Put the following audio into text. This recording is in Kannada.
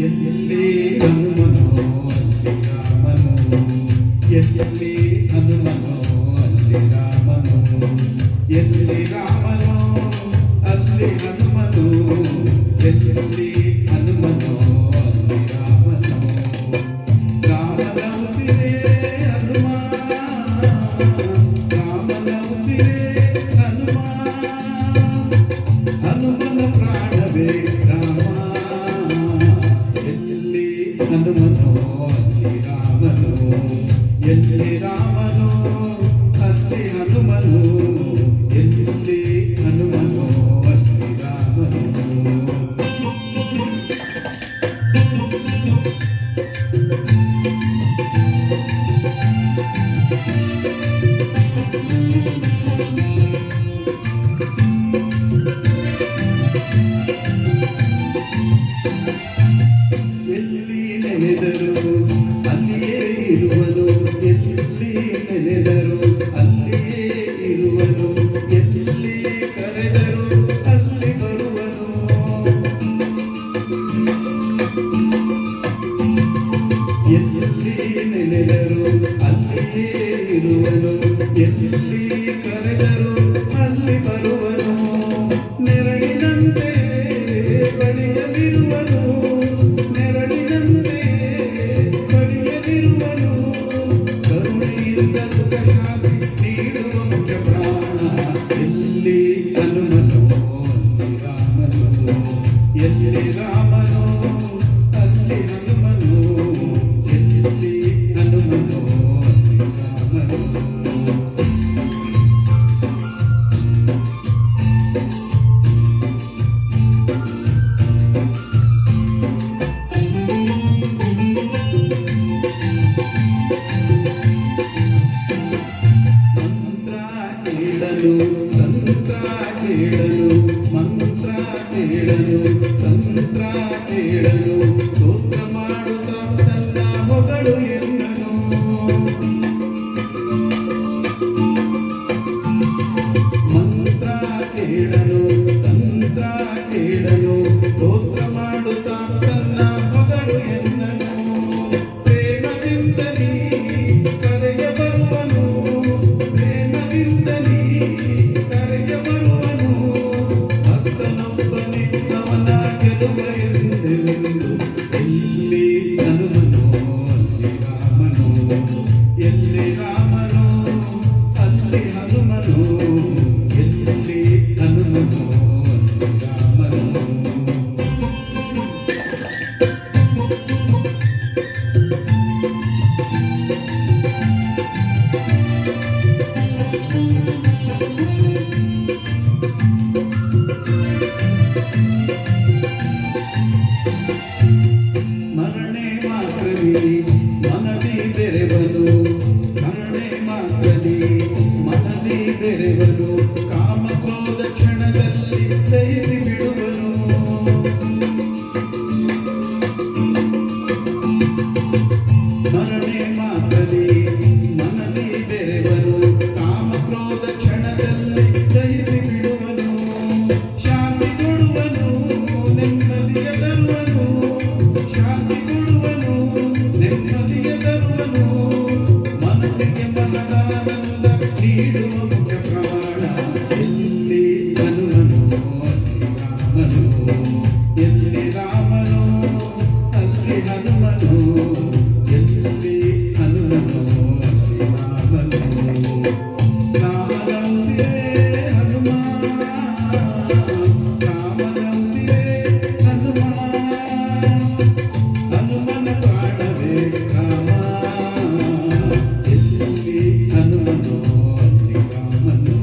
ಎಲ್ಲಿ ಹನುಮನೋ ಅಲ್ಲಿ ರಾಮನು, ಎಲ್ಲಿ ಹನುಮನೋ ಅಲ್ಲಿ ರಾಮನು, ಎಲ್ಲಿ ರಾಮನೋ ಅಲ್ಲಿ ಹನುಮನು, ಎಲ್ಲಿ ಹನುಮನೋ ಅಲ್ಲಿ ರಾಮನು. ರಾಮನ ಉಸಿರೇ ಹನುಮ, ರಾಮನ ಉಸಿರೇ ಹನುಮ, ಹನುಮನ ಪ್ರಾಣವೇ ರಾಮ. ಹನುಮನೋ ಅಲ್ಲಿ ರಾಮನು, ಎಲ್ಲಿ ರಾಮನೋ ಅಲ್ಲಿ ಹನುಮನು, ಎಲ್ಲಿ ಹನುಮನೋ ಅಲ್ಲಿ ರಾಮನು. ಎಲ್ಲಿ ನೆನೆದರು ಅಲ್ಲಿಯೇ ಇರುವನು, ಎಲ್ಲಿ ನೆನೆದರು ಅಲ್ಲಿಯೇ ಇರುವನು, ಎಲ್ಲಿ ಕರೆದರು ಅಲ್ಲಿ ಬರುವನು. ಎಲ್ಲಿ ನೆನೆದರು ಅಲ್ಲಿಯೇ ಇರುವನು, ಎಲ್ಲಿ ಕರೆದರು ಅಲ್ಲಿ ಬರುವನು. ನೆರಳಿನಂತೆ ಬಳಿಯಲಿರುವನು, ನೆರಳಿನಂತೆ ಬಳಿಯಲಿರುವನು, ಕರುಣೆಯಿಂದ ಸುಖ ಶಾಂತಿ ನೀಡುವ ಮುಖ್ಯ ಪ್ರಾಣ. ಎಲ್ಲಿ ಹನುಮನೋ ಅಲ್ಲಿ ರಾಮನು, ಎಲ್ಲಿ ರಾಮನೋ ಅಲ್ಲಿ ಹನುಮನು, ಎಲ್ಲಿ ಹನುಮನೋ ಅಲ್ಲಿ ರಾಮನು. ತಂತ್ರ ಕೇಳಲು ಮಂತ್ರ ಕೇಳಲು ತಂತ್ರ ಕೇಳಲು ಸ್ತೋತ್ರ ಮಾಡುತ್ತಾ ನನ್ನ ಹೊಗಳು ಎನ್ನನು. ಮಂತ್ರ ಕೇಳಲು ತಂತ್ರ ಕೇಳಲು ಸ್ತೋತ್ರ ಮಾಡುತ್ತಾ ನನ್ನ ಹೊಗಳು ಎನ್ನನು. ಪ್ರೇಮದಿಂದ ನೀ ಕರೆಯ ಬರುವನು, ಪ್ರೇಮದಿಂದ ನೀ ಕರೆಯ ಬರುವನು, ಭಕ್ತನೊಬ್ಬನೇ ಅವನ ಗೆಲುವ ಎಂದೆಂದು. ಎಲ್ಲಿ ಹನುಮನೋ ಅಲ್ಲಿ ರಾಮನು, ಎಲ್ಲಿ ರಾಮನೋ ಅಲ್ಲಿ ಹನುಮನು, ಎಲ್ಲಿ ಹನುಮನೋ ಅಲ್ಲಿ ರಾಮನು. ಮರಣೆ ಮಾತ್ರದಿ ಮನದಿ ಬೆರೆವನು, ಮರಣೆ ಮಾತ್ರದಿ ಮನದಿ ಬೆರೆವನು, ಕಾಮ ಕ್ರೋಧ ಕ್ಷಣದಲ್ಲಿ ದಹಿಸಿ ಬಿಡುವನು. ಮರಣೆ ಮಾತ್ರದಿ ಮನದಿ ಬೆರೆವನು, ಕಾಮ ಕ್ರೋಧ ಕ್ಷಣದಲ್ಲಿ ದಹಿಸಿ ಬಿಡುವನು. ಶಾಂತಿ ಕೊಡುವನು, ನೆಮ್ಮದಿಯ ತರುವನು, ಶಾಂತಿ ಕೊಡುವನು, ನೆಮ್ಮದಿಯ ತರುವನು, ಮನಸ್ಸಿಗೆ ಮಹದಾನಂದ ನೀಡುವ ಮುಖ್ಯ ಪ್ರಾಣ. ಎಲ್ಲಿ ಹನುಮನೋ ಅಲ್ಲಿ ರಾಮನು, ಎಲ್ಲಿ ರಾಮನೋ ಅಲ್ಲಿ ಹನುಮನು, ಎಲ್ಲಿ ಹನುಮನೋ ಅಲ್ಲಿ ರಾಮನು. ರಾಮನ ಉಸಿರೇ ಹನುಮ, ರಾಮನ ಉಸಿರೇ ಹನುಮ, ಹನುಮನ ಪ್ರಾಣವೇ ರಾಮ. ಎಲ್ಲಿ ಹನುಮನೋ ಅಲ್ಲಿ ರಾಮನು.